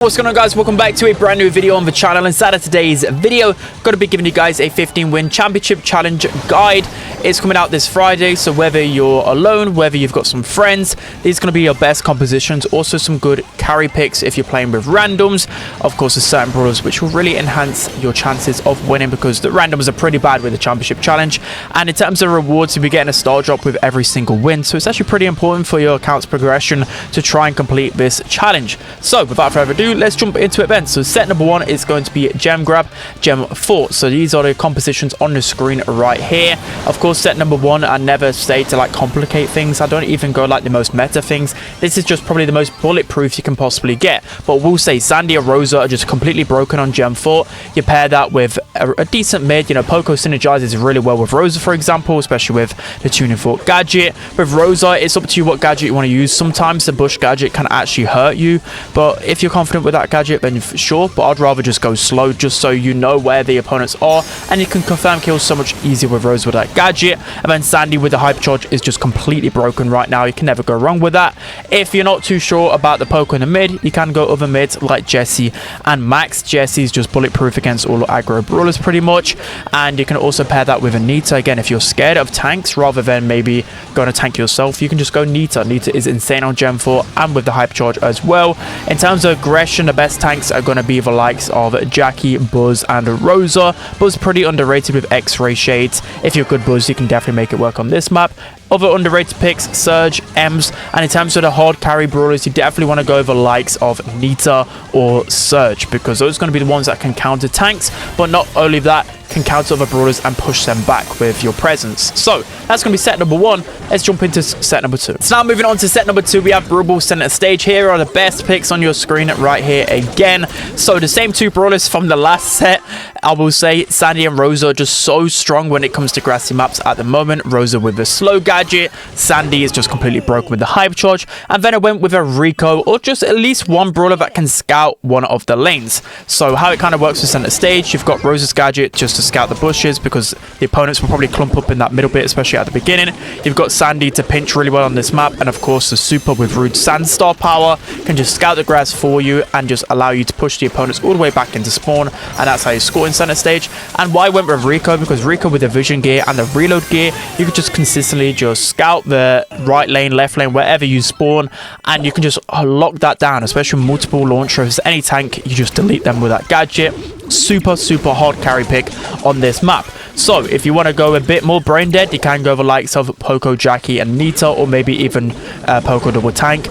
What's going on, guys? Welcome back to a brand new video on the channel. Inside of today's video, going to be giving you guys a 15-win championship challenge guide. It's coming out this Friday, so whether you're alone, whether you've got some friends, these are going to be your best compositions. Also some good carry picks if you're playing with randoms. Of course, there's certain brawlers which will really enhance your chances of winning, because the randoms are pretty bad with the championship challenge. And in terms of rewards, you'll be getting a star drop with every single win, so it's actually pretty important for your account's progression to try and complete this challenge. So without further ado, let's jump into it then. So set number one is going to be gem grab, gem fort. So these are the compositions on the screen right here. Of course, set number one, I never say to like complicate things. I don't even go like the most meta things. This is just probably the most bulletproof you can possibly get. But we'll say Sandy or Rosa are just completely broken on gem fort. You pair that with a decent mid. You know, Poco synergizes really well with Rosa, for example, especially with the tuning fort gadget. With Rosa, it's up to you what gadget you want to use. Sometimes the bush gadget can actually hurt you, but if you're confident with that gadget, then sure. But I'd rather just go slow, just so you know where the opponents are, and you can confirm kills so much easier with Rosa with that gadget. And then Sandy with the hypercharge is just completely broken right now. You can never go wrong with that. If you're not too sure about the Poco in the mid, you can go other mids like Jesse and Max. Jesse's just bulletproof against all aggro brawlers pretty much, and you can also pair that with a Nita. Again, if you're scared of tanks rather than maybe going to tank yourself, you can just go Nita. Nita is insane on gem 4 and with the hypercharge as well. In terms of aggression, the best tanks are going to be the likes of Jackie, Buzz and Rosa. Buzz pretty underrated with X-ray shades. If you're good Buzz, you can definitely make it work on this map. Other underrated picks, Surge, Ems, and in terms of the hard carry brawlers, you definitely want to go the likes of Nita or Surge, because those are going to be the ones that can counter tanks, but not only that, can counter other brawlers and push them back with your presence. So that's going to be set number one. Let's jump into set number two. So now moving on to set number two, we have Brawl center stage. Here are the best picks on your screen right here again. So the same two brawlers from the last set. I will say Sandy and Rosa are just so strong when it comes to grassy maps at the moment. Rosa with the slow gadget, Sandy is just completely broken with the hype charge, and then I went with a Rico, or just at least one brawler that can scout one of the lanes. So how it kind of works with center stage, you've got Rosa's gadget just to scout the bushes, because the opponents will probably clump up in that middle bit, especially at the beginning. You've got Sandy to pinch really well on this map, and of course the super with Rude Sandstar power can just scout the grass for you and just allow you to push the opponents all the way back into spawn, and that's how you score in center stage. And why I went with Rico, because Rico with the vision gear and the reload gear, you could just consistently just scout the right lane, left lane, wherever you spawn, and you can just lock that down, especially with multiple launchers. Any tank, you just delete them with that gadget. Super hard carry pick on this map. So if you want to go a bit more brain dead, you can go the likes of Poco, Jackie and Nita, or maybe even Poco double tank.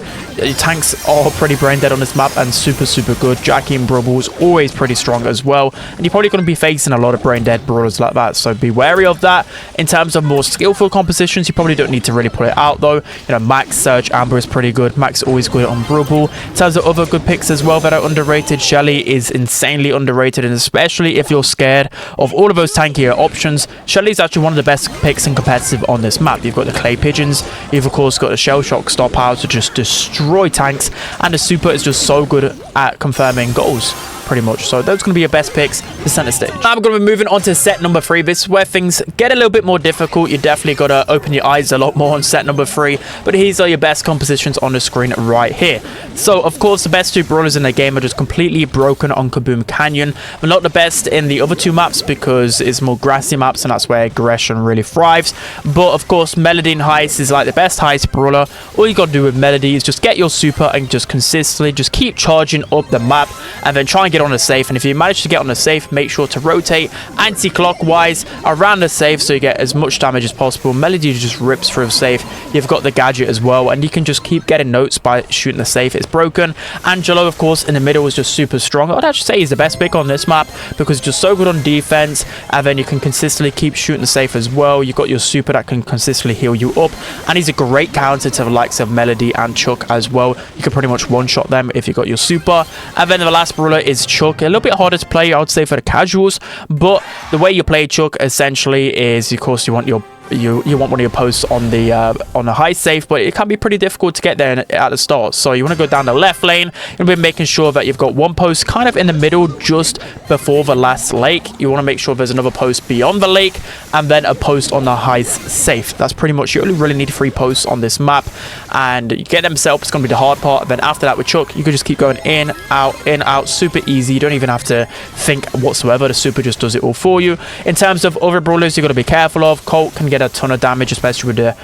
Tanks are pretty brain dead on this map and super good. Jackie and Brawl is always pretty strong as well, and you're probably going to be facing a lot of brain dead brawlers like that, so be wary of that. In terms of more skillful compositions, you probably don't need to really put it out though. You know, Max, Surge, Amber is pretty good. Max always good on Brawl. In terms of other good picks as well that are underrated, Shelly is insanely underrated, and especially if you're scared of all of those tankier options, Shelly is actually one of the best picks in competitive on this map. You've got the clay pigeons, you've of course got the shell shock star power to just destroy tanks, and the super is just so good at confirming goals pretty much. So those are going to be your best picks for center stage. Now we're going to be moving on to set number three. This is where things get a little bit more difficult. You definitely got to open your eyes a lot more on set number three, but these are your best compositions on the screen right here. So of course the best two brawlers in the game are just completely broken on Kaboom Canyon, but not the best in the other two maps, because it's more grassy maps and that's where aggression really thrives. But of course Melody and Heist is like the best Heist brawler. All you got to do with Melody is just get your super and just consistently just keep charging up the map, and then try and get on the safe. And if you manage to get on the safe, make sure to rotate anti-clockwise around the safe so you get as much damage as possible. Melody just rips through the safe. You've got the gadget as well, and you can just keep getting notes by shooting the safe. It's broken. Angelo, of course, in the middle is just super strong. I'd actually say he's the best pick on this map, because he's just so good on defense, and then you can consistently keep shooting the safe as well. You've got your super that can consistently heal you up, and he's a great counter to the likes of Melody and Chuck as well. You can pretty much one-shot them if you got your super. And then the last brawler is Chuck. A little bit harder to play, I would say, for the casuals, but the way you play Chuck essentially is, of course, you want your you want one of your posts on the high safe, but it can be pretty difficult to get there at the start. So you want to go down the left lane and be making sure that you've got one post kind of in the middle just before the last lake. You want to make sure there's another post beyond the lake and then a post on the high safe. That's pretty much, you only really need 3 posts on this map, and you get them set up. It's going to be the hard part. And then after that with Chuck, you can just keep going in, out, super easy. You don't even have to think whatsoever. The super just does it all for you. In terms of other brawlers you've got to be careful of, Colt can get a ton of damage, especially with the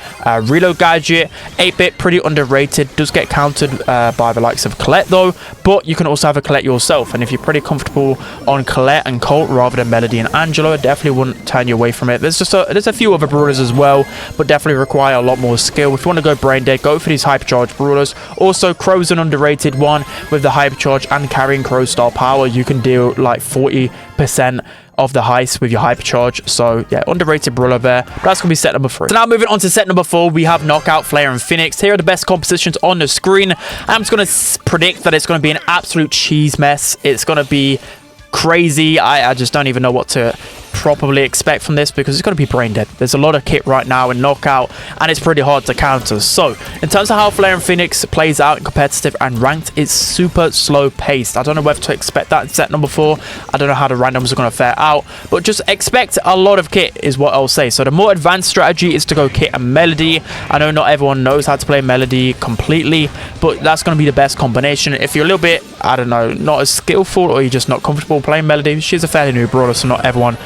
reload gadget. 8-bit, pretty underrated, does get countered by the likes of Colette though, but you can also have a Colette yourself, and if you're pretty comfortable on Colette and Colt rather than Melody and Angelo, I definitely wouldn't turn you away from it. There's a few other brawlers as well, but definitely require a lot more skill. If you want to go brain dead, go for these hypercharged brawlers. Also, Crow's an underrated one with the hypercharge and carrying Crow star power. You can deal like 40% of the heist with your hypercharge. So yeah, underrated brawler there. That's gonna be set number 3. So now moving on to set number 4, we have Knockout, Flare and Phoenix. Here are the best compositions on the screen. I'm just gonna predict that it's gonna be an absolute cheese mess. It's gonna be crazy. I just don't even know what to properly expect from this, because it's going to be brain dead. There's a lot of kit right now in Knockout, and it's pretty hard to counter. So in terms of how Flare and Phoenix plays out in competitive and ranked, it's super slow paced. I don't know whether to expect that in set number 4. I don't know how the randoms are going to fare out, but just expect a lot of kit is what I'll say. So the more advanced strategy is to go kit and Melody. I know not everyone knows how to play Melody completely, but that's going to be the best combination. If you're a little bit, I don't know, not as skillful, or you're just not comfortable playing Melody, she's a fairly new brawler, so not everyone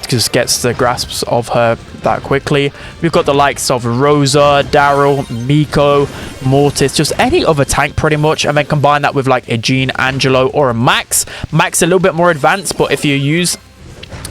just gets the grasps of her that quickly. We've got the likes of Rosa, Daryl, Miko, Mortis, just any other tank pretty much, and then combine that with like a Jean, Angelo, or a Max. Max a little bit more advanced, but if you use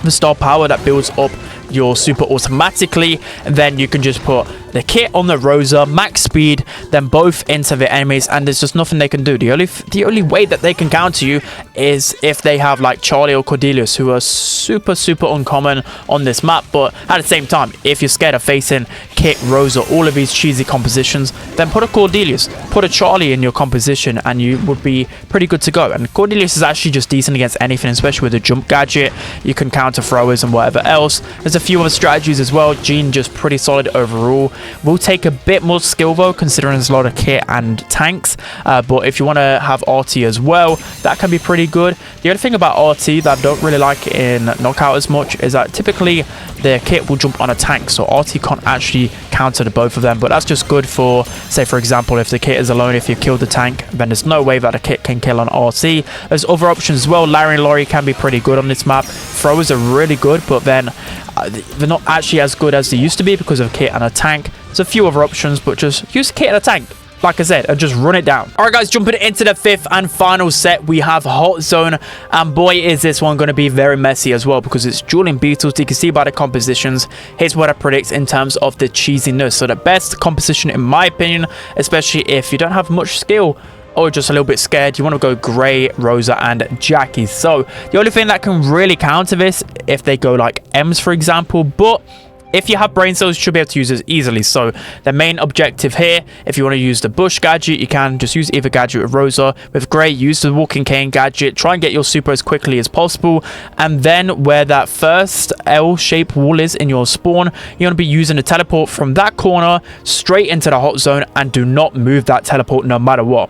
the star power that builds up your super automatically, then you can just put the kit on the Rosa, max speed, then both into the enemies, and there's just nothing they can do. The only way that they can counter you is if they have like Charlie or Cordelius, who are super uncommon on this map. But at the same time, if you're scared of facing Kit, Rosa, all of these cheesy compositions, then put a Cordelius, put a Charlie in your composition, and you would be pretty good to go. And Cordelius is actually just decent against anything, especially with the jump gadget. You can counter throwers and whatever else. There's a few other strategies as well. Jean just pretty solid overall. Will take a bit more skill though, considering there's a lot of kit and tanks. But if you want to have RT as well, that can be pretty good. The other thing about RT that I don't really like in Knockout as much is that typically the kit will jump on a tank, so RT can't actually counter the both of them. But that's just good for, say for example, if the kit is alone, if you kill the tank, then there's no way that a kit can kill on RT. There's other options as well. Larry and Laurie can be pretty good on this map. Throwers are really good, but then they're not actually as good as they used to be because of kit and a tank. There's a few other options, but just use kit and a tank, like I said, and just run it down. All right, guys, jumping into the 5th and final set, we have Hot Zone, and boy, is this one going to be very messy as well, because it's dueling beetles. You can see by the compositions. Here's what I predict in terms of the cheesiness. So the best composition, in my opinion, especially if you don't have much skill or just a little bit scared, you want to go Gray, Rosa, and Jackie. So the only thing that can really counter this, if they go like M's, for example, but if you have brain cells, you should be able to use this easily. So the main objective here, if you want to use the bush gadget, you can just use either gadget with Rosa. With Gray, use the walking cane gadget. Try and get your super as quickly as possible. And then where that first L-shaped wall is in your spawn, you're going to be using the teleport from that corner straight into the hot zone, and do not move that teleport no matter what.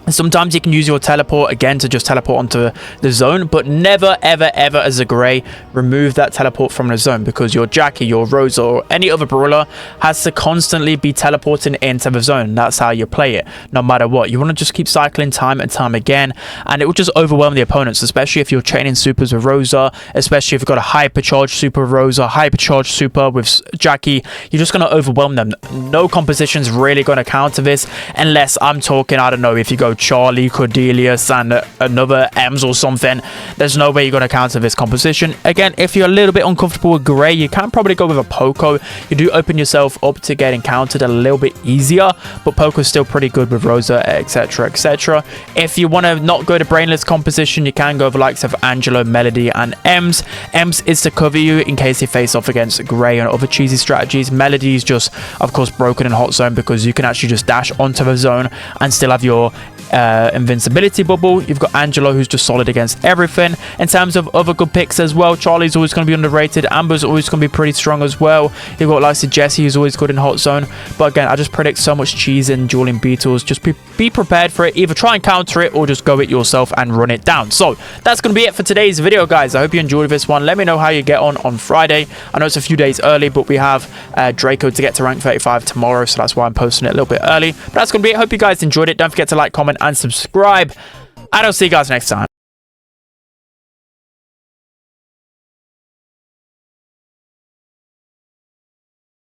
Sometimes you can use your teleport again to just teleport onto the zone, but never ever as a Gray remove that teleport from the zone, because your Jackie, your Rosa, or any other brawler has to constantly be teleporting into the zone. That's how you play it, no matter what. You want to just keep cycling time and time again, and it will just overwhelm the opponents, especially if you're training supers with Rosa, especially if you've got a hypercharged super with Rosa, hypercharged super with Jackie. You're just going to overwhelm them. No composition's really going to counter this, unless I'm talking, I don't know, if you go Charlie, Cordelius, and another M's or something. There's no way you're going to counter this composition. Again, if you're a little bit uncomfortable with Gray, you can probably go with a Poco. You do open yourself up to getting countered a little bit easier, but Poco's still pretty good with Rosa, etc, etc. If you want to not go to brainless composition, you can go with the likes of Angelo, Melody, and M's. M's is to cover you in case you face off against Gray and other cheesy strategies. Melody is just, of course, broken in hot zone, because you can actually just dash onto the zone and still have your invincibility bubble. You've got Angelo, who's just solid against everything. In terms of other good picks as well, Charlie's always going to be underrated. Amber's always going to be pretty strong as well. You've got like Jesse, who's always good in hot zone. But again, I just predict so much cheese in dueling beetles. Just be prepared for it. Either try and counter it or just go it yourself and run it down. So that's going to be it for today's video, guys. I hope you enjoyed this one. Let me know how you get on Friday. I know it's a few days early, but we have Draco to get to rank 35 tomorrow, so that's why I'm posting it a little bit early. But that's going to be it. Hope you guys enjoyed it. Don't forget to like, comment, and subscribe. And I'll see you guys next time.